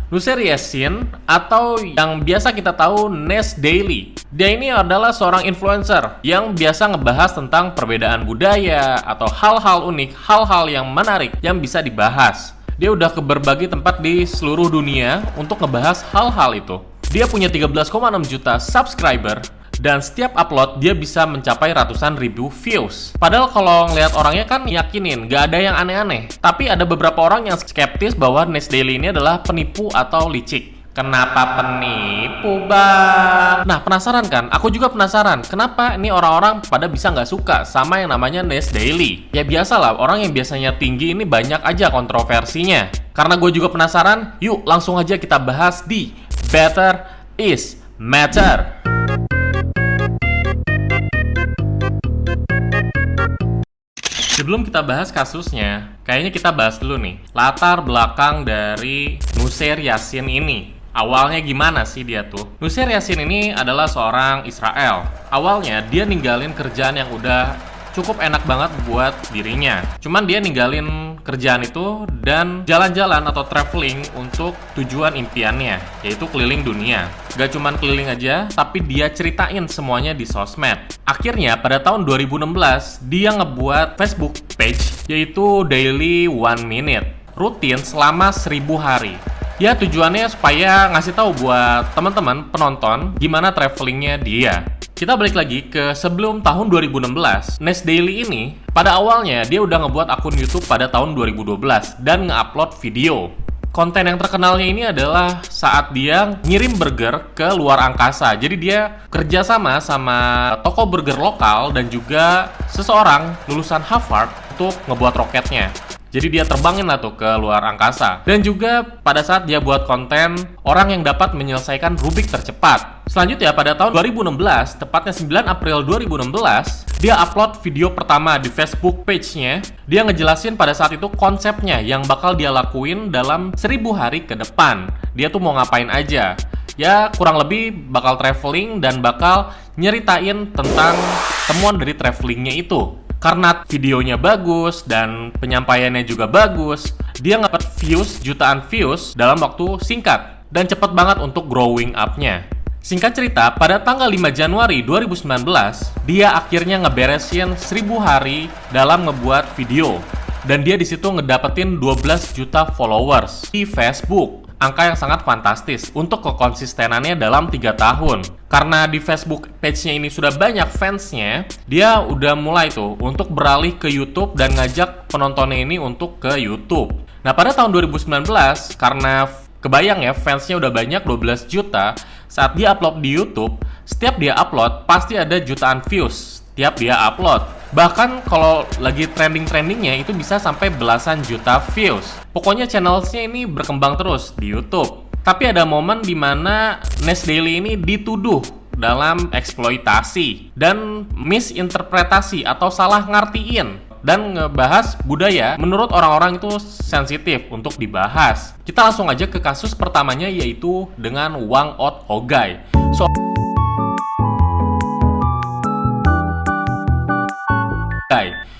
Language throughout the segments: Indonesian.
Nuseir Yassin atau yang biasa kita tahu Nes Daily. Dia ini adalah seorang influencer yang biasa ngebahas tentang perbedaan budaya atau hal-hal unik, hal-hal yang menarik yang bisa dibahas. Dia udah ke berbagai tempat di seluruh dunia untuk ngebahas hal-hal itu. Dia punya 13,6 juta subscriber dan setiap upload dia bisa mencapai ratusan ribu views. Padahal kalau ngeliat orangnya kan yakinin gak ada yang aneh-aneh. Tapi ada beberapa orang yang skeptis bahwa Nes Daily ini adalah penipu atau licik. Kenapa penipu, Bang? Nah, penasaran kan? Aku juga penasaran. Kenapa ini orang-orang pada bisa nggak suka sama yang namanya Nes Daily? Ya biasalah, orang yang biasanya tinggi ini banyak aja kontroversinya. Karena gue juga penasaran, yuk langsung aja kita bahas di Better is Matter. Sebelum kita bahas kasusnya, kayaknya kita bahas dulu nih latar belakang dari Nuseir Yassin ini. Awalnya gimana sih dia tuh? Nuseir Yassin ini adalah seorang Israel. Awalnya dia ninggalin kerjaan yang udah cukup enak banget buat dirinya. Cuman dia ninggalin kerjaan itu dan jalan-jalan atau traveling untuk tujuan impiannya, yaitu keliling dunia. Gak cuman keliling aja, tapi dia ceritain semuanya di sosmed. Akhirnya pada tahun 2016, dia ngebuat Facebook page, yaitu Daily 1 Minute, rutin selama 1000 hari. Ya tujuannya supaya ngasih tahu buat teman-teman penonton gimana travelingnya dia. Kita balik lagi ke sebelum tahun 2016. Nes Daily ini pada awalnya dia udah ngebuat akun YouTube pada tahun 2012 dan nge-upload video. Konten yang terkenalnya ini adalah saat dia ngirim burger ke luar angkasa. Jadi dia kerjasama sama toko burger lokal dan juga seseorang lulusan Harvard untuk ngebuat roketnya. Jadi dia terbangin lah tuh ke luar angkasa. Dan juga pada saat dia buat konten orang yang dapat menyelesaikan Rubik tercepat. Selanjutnya pada tahun 2016, tepatnya 9 April 2016, dia upload video pertama di Facebook page-nya. Dia ngejelasin pada saat itu konsepnya yang bakal dia lakuin dalam 1000 hari ke depan. Dia tuh mau ngapain aja. Ya kurang lebih bakal traveling dan bakal nyeritain tentang temuan dari travelingnya itu. Karena videonya bagus dan penyampaiannya juga bagus, dia ngepet views, jutaan views dalam waktu singkat dan cepet banget untuk growing up-nya. Singkat cerita, pada tanggal 5 Januari 2019, dia akhirnya ngeberesin 1000 hari dalam ngebuat video. Dan dia disitu ngedapetin 12 juta followers di Facebook. Angka yang sangat fantastis untuk kekonsistenannya dalam 3 tahun. Karena di Facebook page-nya ini sudah banyak fansnya, dia udah mulai tuh untuk beralih ke YouTube dan ngajak penontonnya ini untuk ke YouTube. Nah pada tahun 2019, karena kebayang ya fansnya udah banyak 12 juta, saat dia upload di YouTube, setiap dia upload pasti ada jutaan views tiap dia upload. Bahkan kalau lagi trending-trendingnya itu bisa sampai belasan juta views. Pokoknya channelsnya ini berkembang terus di YouTube. Tapi ada momen di mana Nes Daily ini dituduh dalam eksploitasi dan misinterpretasi atau salah ngartiin dan ngebahas budaya menurut orang-orang itu sensitif untuk dibahas. Kita langsung aja ke kasus pertamanya, yaitu dengan Hwang Ot-Ogay.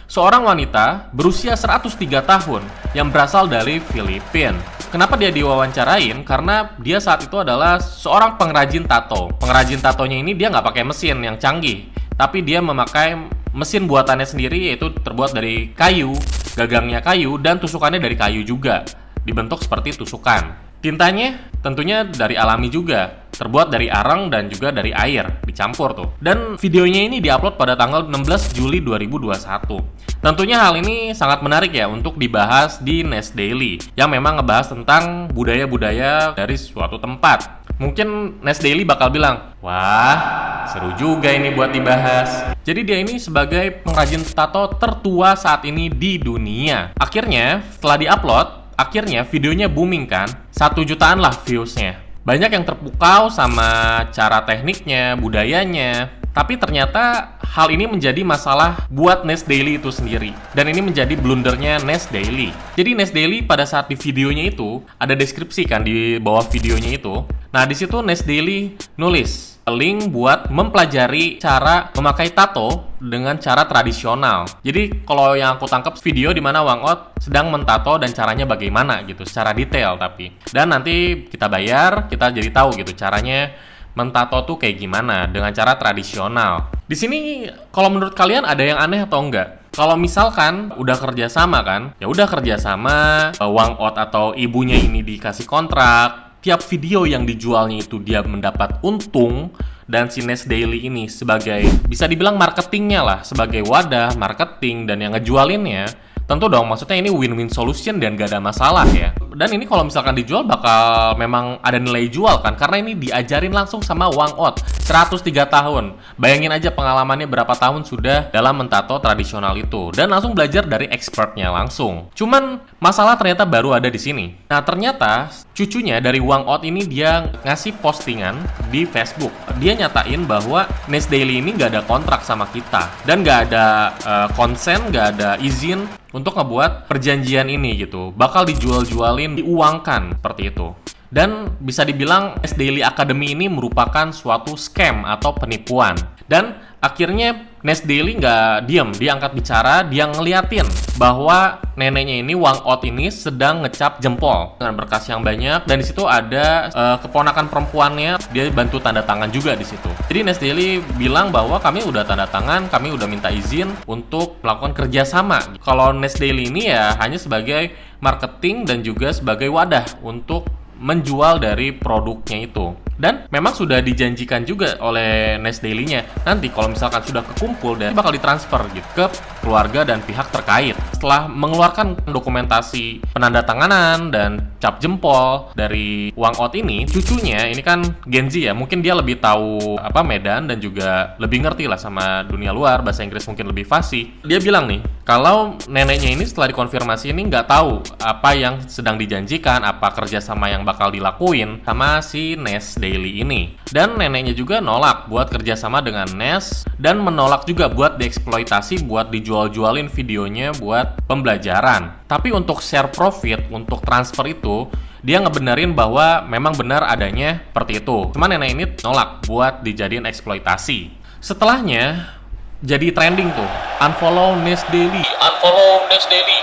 Seorang wanita berusia 103 tahun yang berasal dari Filipina. Kenapa dia diwawancarain? Karena dia saat itu adalah seorang pengrajin tato. Pengrajin tatonya ini dia nggak pakai mesin yang canggih, tapi dia memakai mesin buatannya sendiri, yaitu terbuat dari kayu, gagangnya kayu, dan tusukannya dari kayu juga, dibentuk seperti tusukan. Tintanya tentunya dari alami juga, terbuat dari arang dan juga dari air, dicampur tuh. Dan videonya ini diupload pada tanggal 16 Juli 2021. Tentunya hal ini sangat menarik ya untuk dibahas di Nes Daily, yang memang ngebahas tentang budaya-budaya dari suatu tempat. Mungkin Nes Daily bakal bilang, wah seru juga ini buat dibahas. Jadi dia ini sebagai pengrajin tato tertua saat ini di dunia. Akhirnya setelah diupload, akhirnya videonya booming kan, 1 jutaan lah viewsnya. Banyak yang terpukau sama cara tekniknya, budayanya. Tapi ternyata hal ini menjadi masalah buat Nes Daily itu sendiri. Dan ini menjadi blundernya Nes Daily. Jadi Nes Daily pada saat di videonya itu, ada deskripsi kan di bawah videonya itu. Nah, di situ Nes Daily nulis link buat mempelajari cara memakai tato dengan cara tradisional. Jadi kalau yang aku tangkap video di mana Wang Ot sedang mentato dan caranya bagaimana gitu, secara detail tapi. Dan nanti kita bayar, kita jadi tahu gitu caranya mentato tuh kayak gimana dengan cara tradisional. Di sini kalau menurut kalian ada yang aneh atau enggak? Kalau misalkan udah kerjasama kan, ya udah kerjasama, Wang Ot atau ibunya ini dikasih kontrak. Tiap video yang dijualnya itu dia mendapat untung, dan si Nes Daily ini sebagai bisa dibilang marketingnya lah, sebagai wadah marketing dan yang ngejualinnya, tentu dong maksudnya ini win-win solution dan gak ada masalah ya. Dan ini kalau misalkan dijual bakal memang ada nilai jual kan, karena ini diajarin langsung sama Wang Ot 103 tahun. Bayangin aja pengalamannya berapa tahun sudah dalam mentato tradisional itu, dan langsung belajar dari expertnya langsung. Cuman masalah ternyata baru ada di sini. Nah, ternyata cucunya dari Wang Ot ini dia ngasih postingan di Facebook. Dia nyatain bahwa Nes Daily ini nggak ada kontrak sama kita dan nggak ada konsen, nggak ada izin untuk ngebuat perjanjian ini gitu. Bakal dijual-jualin, diuangkan seperti itu. Dan bisa dibilang Nes Daily Academy ini merupakan suatu scam atau penipuan. Dan akhirnya Nes Daily nggak diem, dia angkat bicara, dia ngeliatin bahwa neneknya ini, Wang Ot ini sedang ngecap jempol dengan berkas yang banyak, dan di situ ada keponakan perempuannya, dia bantu tanda tangan juga di situ. Jadi Nes Daily bilang bahwa kami udah tanda tangan, kami udah minta izin untuk melakukan kerjasama. Kalau Nes Daily ini ya hanya sebagai marketing dan juga sebagai wadah untuk menjual dari produknya itu. Dan memang sudah dijanjikan juga oleh Nes Daily-nya, nanti kalau misalkan sudah kekumpul dan bakal ditransfer gitu ke keluarga dan pihak terkait. Setelah mengeluarkan dokumentasi penandatanganan dan cap jempol dari Wang Ot ini, cucunya ini kan Gen Z ya, mungkin dia lebih tahu apa Medan dan juga lebih ngerti lah sama dunia luar, bahasa Inggris mungkin lebih fasih. Dia bilang nih, kalau neneknya ini setelah dikonfirmasi ini nggak tahu apa yang sedang dijanjikan, apa kerjasama yang bakal dilakuin sama si Nes Daily ini. Dan neneknya juga nolak buat kerjasama dengan Nes, dan menolak juga buat dieksploitasi, buat dijual-jualin videonya buat pembelajaran. Tapi untuk share profit, untuk transfer itu, dia ngebenerin bahwa memang benar adanya seperti itu. Cuman nenek ini nolak buat dijadiin eksploitasi. Setelahnya jadi trending tuh, unfollow Nes Daily, unfollow Nes Daily,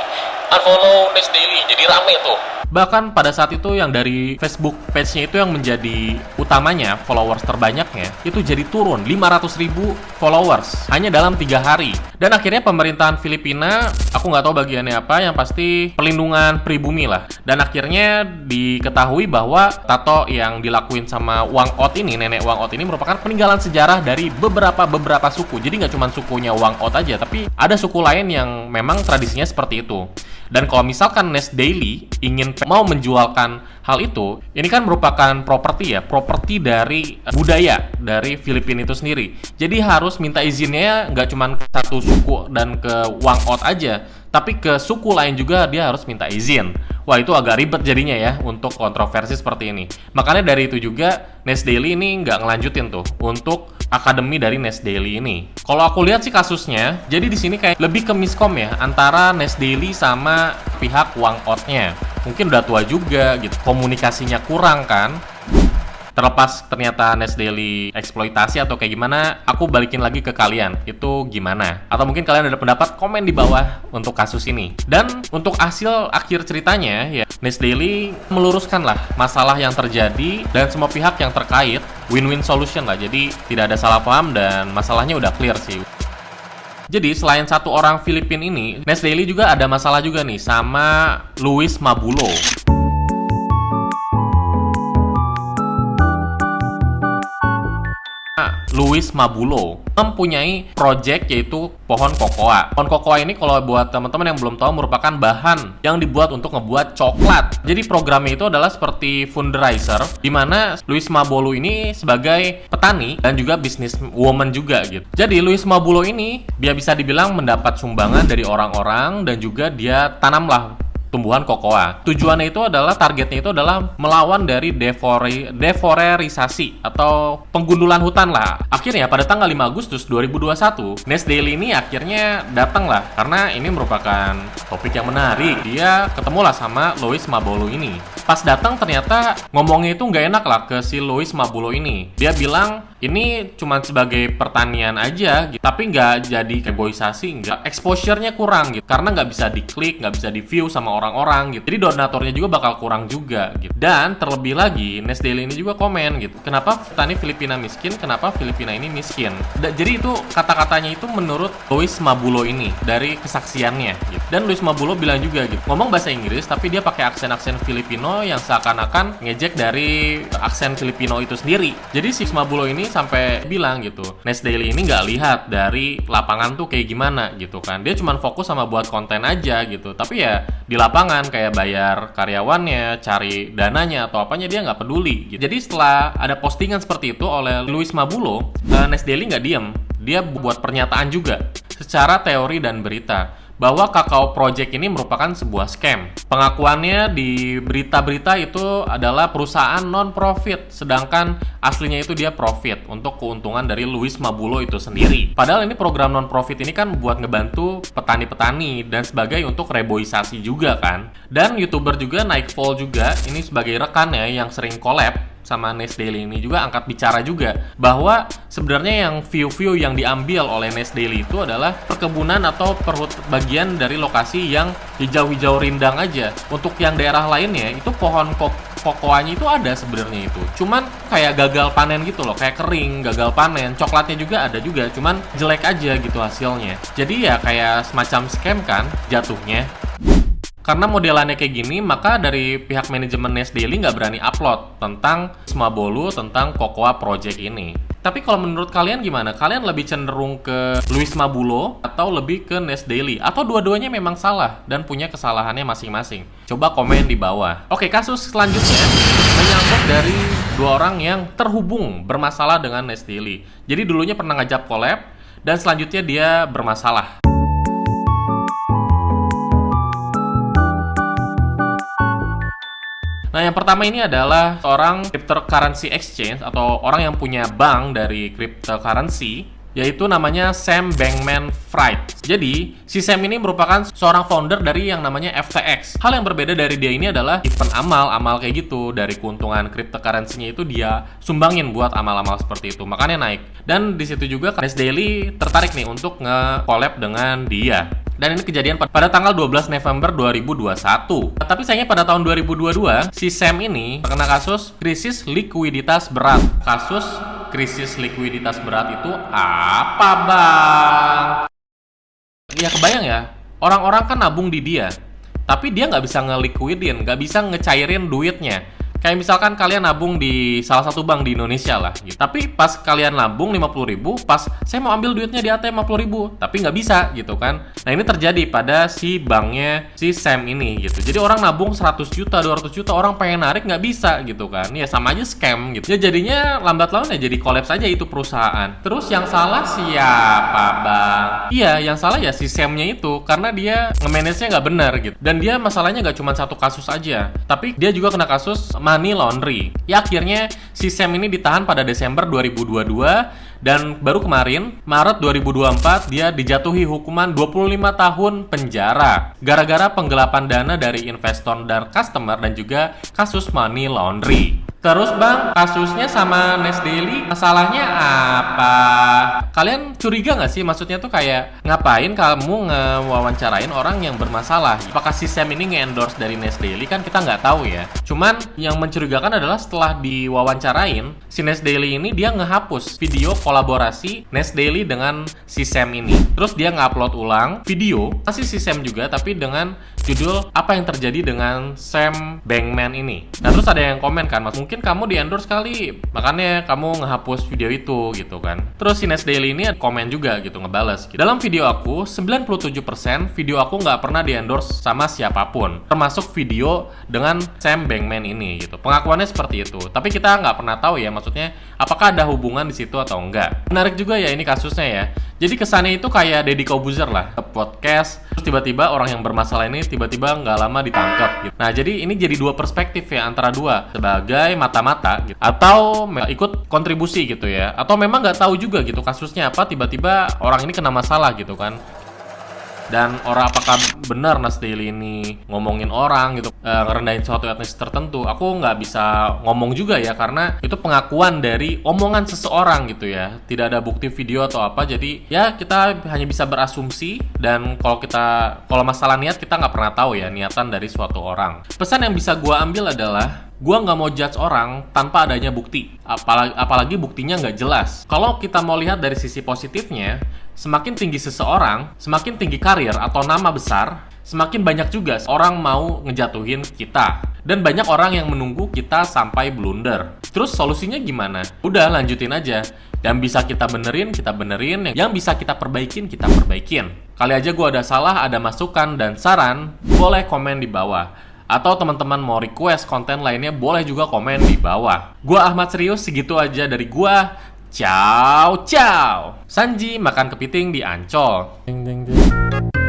unfollow Nes Daily, jadi rame tuh. Bahkan pada saat itu yang dari Facebook page-nya itu yang menjadi utamanya, followers terbanyaknya, itu jadi turun 500.000 followers hanya dalam 3 hari. Dan akhirnya pemerintahan Filipina, aku nggak tahu bagiannya apa, yang pasti perlindungan pribumi lah. Dan akhirnya diketahui bahwa tato yang dilakuin sama Wang Ot ini, nenek Wang Ot ini merupakan peninggalan sejarah dari beberapa suku. Jadi nggak cuma sukunya Wang Ot aja, tapi ada suku lain yang memang tradisinya seperti itu. Dan kalau misalkan Nes Daily ingin mau menjualkan hal itu, ini kan merupakan properti ya, properti dari budaya dari Filipina itu sendiri. Jadi harus minta izinnya nggak cuma ke satu suku dan ke Wang Ot aja, tapi ke suku lain juga dia harus minta izin. Wah, itu agak ribet jadinya ya untuk kontroversi seperti ini. Makanya dari itu juga Nes Daily ini nggak ngelanjutin tuh untuk akademi dari Nes Daily ini. Kalau aku lihat sih kasusnya, jadi di sini kayak lebih ke miskom ya antara Nes Daily sama pihak Wang Ot-nya. Mungkin udah tua juga gitu, komunikasinya kurang kan. Terlepas ternyata Nes Daily eksploitasi atau kayak gimana, aku balikin lagi ke kalian, itu gimana? Atau mungkin kalian ada pendapat, komen di bawah untuk kasus ini. Dan untuk hasil akhir ceritanya, ya Nes Daily meluruskan lah masalah yang terjadi dan semua pihak yang terkait, win-win solution lah. Jadi tidak ada salah paham dan masalahnya udah clear sih. Jadi selain satu orang Filipin ini, Nes Daily juga ada masalah juga nih sama Luis Mabulo. Luis Mabulo mempunyai project yaitu pohon kokoa. Pohon kokoa ini kalau buat teman-teman yang belum tahu merupakan bahan yang dibuat untuk ngebuat coklat. Jadi programnya itu adalah seperti fundraiser di mana Luis Mabulo ini sebagai petani dan juga business woman juga gitu. Jadi Luis Mabulo ini dia bisa dibilang mendapat sumbangan dari orang-orang dan juga dia tanamlah tumbuhan kokoa. Tujuannya itu adalah, targetnya itu adalah melawan dari deforestisasi atau penggundulan hutan lah. Akhirnya pada tanggal 5 Agustus 2021, Nes Daily ini akhirnya datang lah, karena ini merupakan topik yang menarik. Dia ketemulah sama Louis Mabulo ini. Pas datang ternyata ngomongnya itu nggak enak lah ke si Louis Mabulo ini. Dia bilang ini cuma sebagai pertanian aja gitu, tapi nggak jadi reboisasi, nggak, exposure-nya kurang gitu, karena nggak bisa diklik, nggak bisa di-view sama orang-orang gitu. Jadi donaturnya juga bakal kurang juga gitu. Dan terlebih lagi, Nes Daily ini juga komen gitu, kenapa petani Filipina miskin, kenapa Filipina ini miskin. Jadi itu kata-katanya itu menurut Louis Mabulo ini dari kesaksiannya gitu. Dan Louis Mabulo bilang juga gitu, ngomong bahasa Inggris tapi dia pakai aksen-aksen Filipino yang seakan-akan ngejek dari aksen Filipino itu sendiri. Jadi si Mabulo ini sampai bilang gitu, Nes Daily ini nggak lihat dari lapangan tuh kayak gimana gitu kan. Dia cuma fokus sama buat konten aja gitu. Tapi ya di lapangan kayak bayar karyawannya, cari dananya atau apanya dia nggak peduli gitu. Jadi setelah ada postingan seperti itu oleh Louis Mabulo, Nes Daily nggak diem. Dia buat pernyataan juga secara teori dan berita bahwa Kakao Project ini merupakan sebuah scam. Pengakuannya di berita-berita itu adalah perusahaan non-profit, sedangkan aslinya itu dia profit untuk keuntungan dari Louis Mabulo itu sendiri. Padahal ini program non-profit ini kan buat ngebantu petani-petani dan sebagai untuk reboisasi juga kan. Dan YouTuber juga Nightfall juga, ini sebagai rekannya yang sering collab sama Nes Daily ini juga angkat bicara juga bahwa sebenarnya yang view-view yang diambil oleh Nes Daily itu adalah perkebunan atau bagian dari lokasi yang hijau-hijau rindang aja. Untuk yang daerah lainnya itu pohon kokoanya itu ada sebenarnya itu. Cuman kayak gagal panen gitu loh, kayak kering, gagal panen. Coklatnya juga ada juga, cuman jelek aja gitu hasilnya. Jadi ya kayak semacam scam kan jatuhnya. Karena modelannya kayak gini, maka dari pihak manajemen Nes Daily nggak berani upload tentang Mabulo, tentang Cocoa Project ini. Tapi kalau menurut kalian gimana? Kalian lebih cenderung ke Louis Mabulo atau lebih ke Nes Daily? Atau dua-duanya memang salah dan punya kesalahannya masing-masing? Coba komen di bawah. Oke, kasus selanjutnya menyangkut dari dua orang yang terhubung bermasalah dengan Nes Daily. Jadi dulunya pernah ngajak collab dan selanjutnya dia bermasalah. Nah, yang pertama ini adalah seorang cryptocurrency exchange atau orang yang punya bank dari cryptocurrency, yaitu namanya Sam Bankman-Fried. Jadi, si Sam ini merupakan seorang founder dari yang namanya FTX. Hal yang berbeda dari dia ini adalah event amal kayak gitu. Dari keuntungan cryptocurrency-nya itu dia sumbangin buat amal-amal seperti itu. Makanya naik. Dan di situ juga Nes Daily tertarik nih untuk nge-collab dengan dia. Dan ini kejadian pada tanggal 12 November 2021. Tapi sayangnya pada tahun 2022, si Sam ini terkena kasus krisis likuiditas berat. Kasus krisis likuiditas berat itu apa, Bang? Ya kebayang ya, orang-orang kan nabung di dia, tapi dia nggak bisa nge-liquidin, nggak bisa ngecairin duitnya. Kayak misalkan kalian nabung di salah satu bank di Indonesia lah gitu. Tapi pas kalian nabung 50.000, pas saya mau ambil duitnya di ATM 50.000, tapi nggak bisa gitu kan. Nah ini terjadi pada si banknya si Sam ini gitu. Jadi orang nabung 100 juta, 200 juta, orang pengen narik nggak bisa gitu kan. Ya sama aja scam gitu. Ya jadinya lambat laun ya jadi collapse aja itu perusahaan. Terus yang salah siapa, Bang? Iya, yang salah ya si Samnya itu, karena dia nge-manage-nya nggak benar gitu. Dan dia masalahnya nggak cuma satu kasus aja, tapi dia juga kena kasus money laundry. Ya akhirnya si Sam ini ditahan pada Desember 2022 dan baru kemarin Maret 2024 dia dijatuhi hukuman 25 tahun penjara gara-gara penggelapan dana dari investor dan customer dan juga kasus money laundry. Terus Bang, kasusnya sama Nes Daily masalahnya apa? Kalian curiga nggak sih? Maksudnya tuh kayak ngapain kamu ngewawancarain orang yang bermasalah? Apakah si Sam ini nge-endorse dari Nes Daily? Kan kita nggak tahu ya. Cuman yang mencurigakan adalah setelah diwawancarain, si Nes Daily ini dia ngehapus video kolaborasi Nes Daily dengan si Sam ini. Terus dia ngupload ulang video, masih si Sam juga tapi dengan judul apa yang terjadi dengan Sam Bankman ini. Nah terus ada yang komen kan, mungkin kamu di-endorse kali, makanya kamu ngehapus video itu gitu kan. Terus si Nes Daily ini komen juga gitu, ngebales gitu. Dalam video aku, 97% video aku nggak pernah di-endorse sama siapapun, termasuk video dengan Sam Bankman ini gitu. Pengakuannya seperti itu. Tapi kita nggak pernah tahu ya, maksudnya apakah ada hubungan di situ atau enggak. Menarik juga ya ini kasusnya ya. Jadi kesannya itu kayak Deddy Corbuzier lah, podcast, terus tiba-tiba orang yang bermasalah ini tiba-tiba nggak lama ditangkap gitu. Nah jadi ini jadi dua perspektif ya, antara dua, sebagai mata-mata gitu, atau ikut kontribusi gitu ya, atau memang nggak tahu juga gitu kasusnya apa, tiba-tiba orang ini kena masalah gitu kan. Dan orang apakah benar Nas Daily ini ngomongin orang gitu, ngerendahin suatu etnis tertentu, aku nggak bisa ngomong juga ya, karena itu pengakuan dari omongan seseorang gitu ya, tidak ada bukti video atau apa, jadi ya kita hanya bisa berasumsi. Dan kalau masalah niat, kita nggak pernah tahu ya niatan dari suatu orang. Pesan yang bisa gue ambil adalah, gue nggak mau judge orang tanpa adanya bukti, apalagi buktinya nggak jelas. Kalau kita mau lihat dari sisi positifnya, semakin tinggi seseorang, semakin tinggi karir atau nama besar, semakin banyak juga orang mau ngejatuhin kita. Dan banyak orang yang menunggu kita sampai blunder. Terus solusinya gimana? Udah, lanjutin aja. Yang bisa kita benerin, yang bisa kita perbaikin, kita perbaikin. Kali aja gue ada salah, ada masukan dan saran, boleh komen di bawah. Atau teman-teman mau request konten lainnya, boleh juga komen di bawah. Gua Ahmad Serius, segitu aja dari gua. Ciao, ciao. Sanji makan kepiting di Ancol. Ding, ding, ding.